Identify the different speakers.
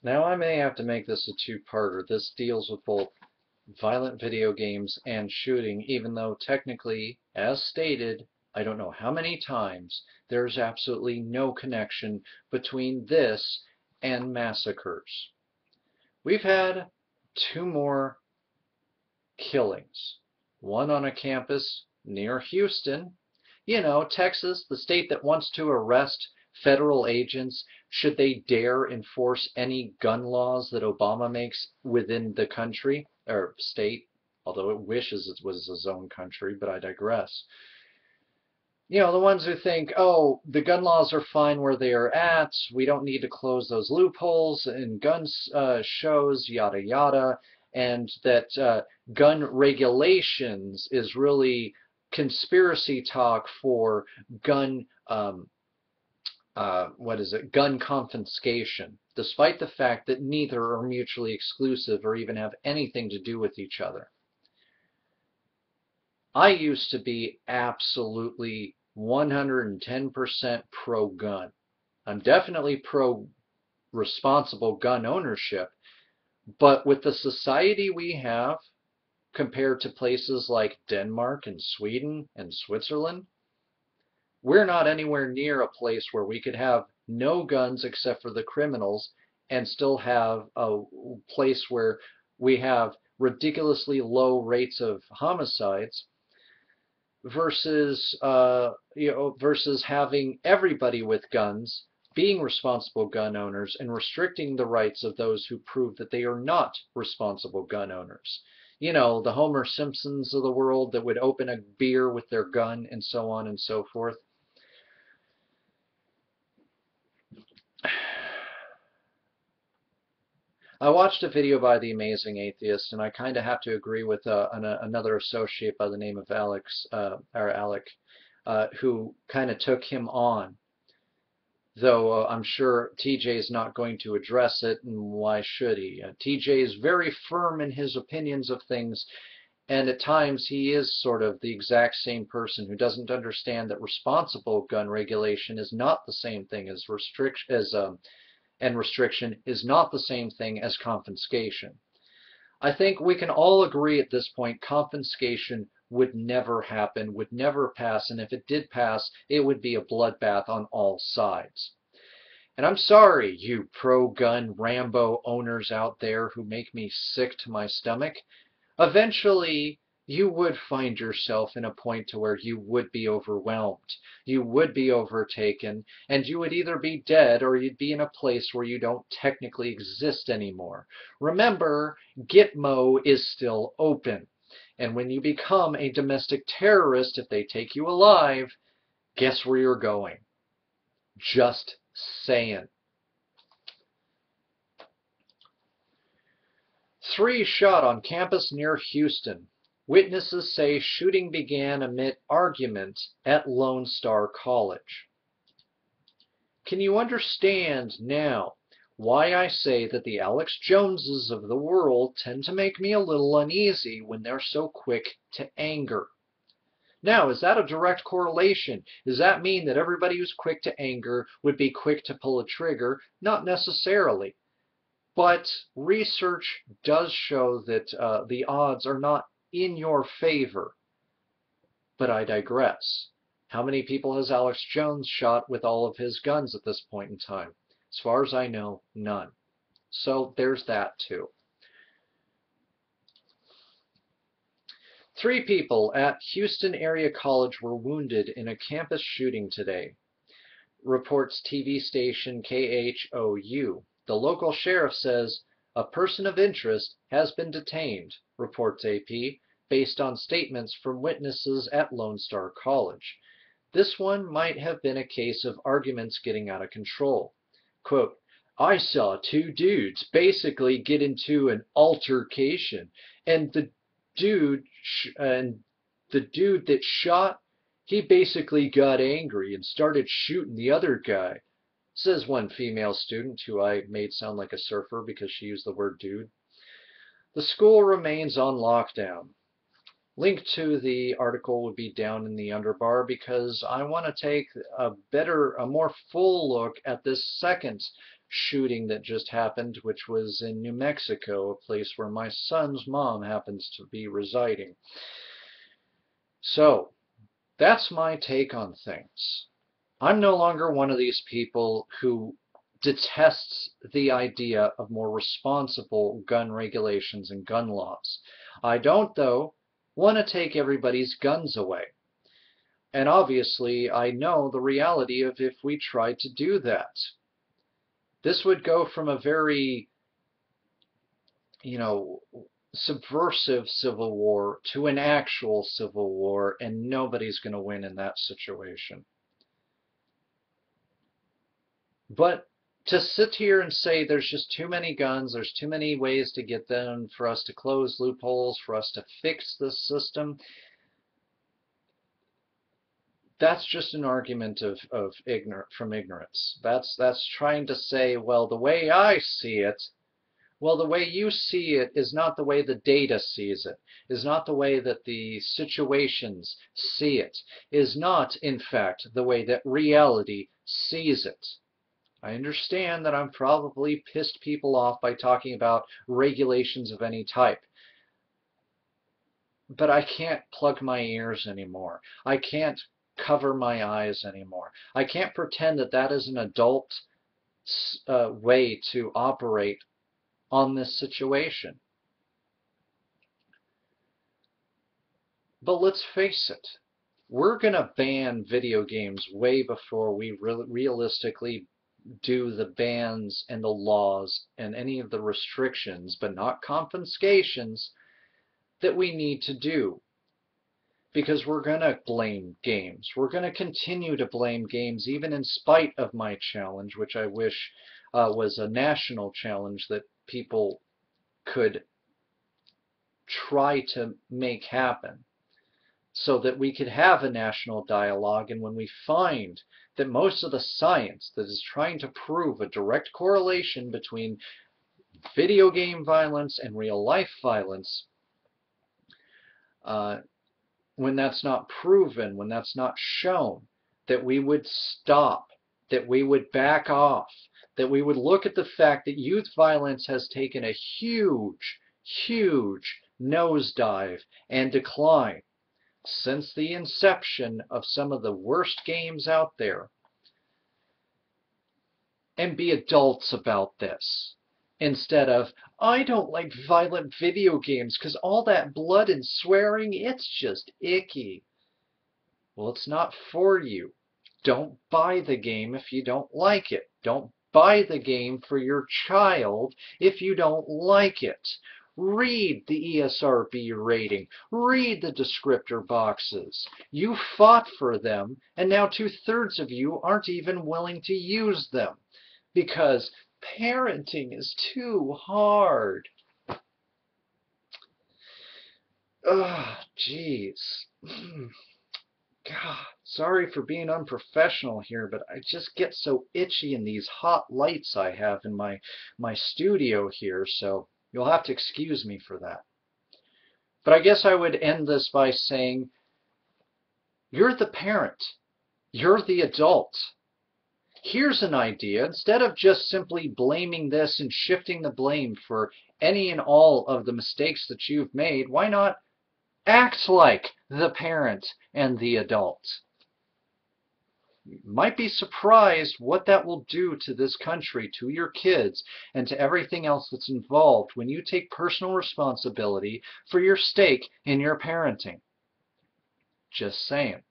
Speaker 1: Now I may have to make this a two-parter. This deals with both violent video games and shooting, even though technically, as stated, I don't know how many times, there's absolutely no connection between this and massacres. We've had two more killings. One on a campus near Houston, Texas, the state that wants to arrest federal agents should they dare enforce any gun laws that Obama makes within the country or state, although it wishes it was his own country, but I digress. The ones who think, oh, the gun laws are fine where they are at, we don't need to close those loopholes in gun shows, yada yada, and that gun regulations is really conspiracy talk for gun, gun confiscation, despite the fact that neither are mutually exclusive or even have anything to do with each other. I used to be absolutely 110% pro-gun. I'm definitely pro-responsible gun ownership, but with the society we have compared to places like Denmark and Sweden and Switzerland, we're not anywhere near a place where we could have no guns except for the criminals and still have a place where we have ridiculously low rates of homicides versus versus having everybody with guns being responsible gun owners and restricting the rights of those who prove that they are not responsible gun owners. The Homer Simpsons of the world that would open a beer with their gun and so on and so forth. I watched a video by The Amazing Atheist, and I kind of have to agree with another associate by the name of Alec, who kind of took him on. Though I'm sure TJ is not going to address it, and why should he? TJ is very firm in his opinions of things, and at times he is sort of the exact same person who doesn't understand that responsible gun regulation is not the same thing as and restriction is not the same thing as confiscation. I think we can all agree at this point confiscation would never happen, would never pass, and if it did pass, it would be a bloodbath on all sides. And I'm sorry, you pro-gun Rambo owners out there who make me sick to my stomach. Eventually, you would find yourself in a point to where you would be overwhelmed, you would be overtaken, and you would either be dead or you'd be in a place where you don't technically exist anymore. Remember, Gitmo is still open. And when you become a domestic terrorist, if they take you alive, guess where you're going? Just saying. 3 shot on campus near Houston. Witnesses say shooting began amid argument at Lone Star College. Can you understand now why I say that the Alex Joneses of the world tend to make me a little uneasy when they're so quick to anger? Now, is that a direct correlation? Does that mean that everybody who's quick to anger would be quick to pull a trigger? Not necessarily. But research does show that the odds are not in your favor. But I digress. How many people has Alex Jones shot with all of his guns at this point in time? As far as I know, none. So there's that too. 3 people at Houston Area College were wounded in a campus shooting today, reports TV station KHOU. The local sheriff says a person of interest has been detained, reports AP, based on statements from witnesses at Lone Star College. This one might have been a case of arguments getting out of control. Quote, I saw 2 dudes basically get into an altercation, and the dude that shot, he basically got angry and started shooting the other guy, says one female student who I made sound like a surfer because she used the word dude. The school remains on lockdown. Link to the article would be down in the underbar because I want to take a more full look at this second shooting that just happened, which was in New Mexico, a place where my son's mom happens to be residing. So, that's my take on things. I'm no longer one of these people who detests the idea of more responsible gun regulations and gun laws. I don't, though, want to take everybody's guns away. And obviously, I know the reality of if we tried to do that. This would go from a very, subversive civil war to an actual civil war, and nobody's going to win in that situation. But to sit here and say there's just too many guns, there's too many ways to get them, for us to close loopholes, for us to fix this system, that's just an argument from ignorance. That's trying to say, well, the way I see it, well, the way you see it is not the way the data sees it, is not the way that the situations see it, is not, in fact, the way that reality sees it. I understand that I'm probably pissed people off by talking about regulations of any type. But I can't plug my ears anymore. I can't cover my eyes anymore. I can't pretend that that is an adult way to operate on this situation. But let's face it, we're going to ban video games way before we realistically do the bans and the laws and any of the restrictions, but not confiscations, that we need to do. Because we're going to blame games. We're going to continue to blame games even in spite of my challenge, which I wish was a national challenge that people could try to make happen, so that we could have a national dialogue. And when we find that most of the science that is trying to prove a direct correlation between video game violence and real life violence, when that's not proven, when that's not shown, that we would stop, that we would back off, that we would look at the fact that youth violence has taken a huge, huge nosedive and decline since the inception of some of the worst games out there, and be adults about this. Instead of, I don't like violent video games because all that blood and swearing, it's just icky. Well, it's not for you. Don't buy the game if you don't like it. Don't buy the game for your child if you don't like it. Read the ESRB rating. Read the descriptor boxes. You fought for them, and now 2/3 of you aren't even willing to use them because parenting is too hard. Ugh, jeez. God, sorry for being unprofessional here, but I just get so itchy in these hot lights I have in my studio here, so you'll have to excuse me for that. But I guess I would end this by saying, you're the parent. You're the adult. Here's an idea. Instead of just simply blaming this and shifting the blame for any and all of the mistakes that you've made, why not act like the parent and the adult? You might be surprised what that will do to this country, to your kids, and to everything else that's involved when you take personal responsibility for your stake in your parenting. Just saying.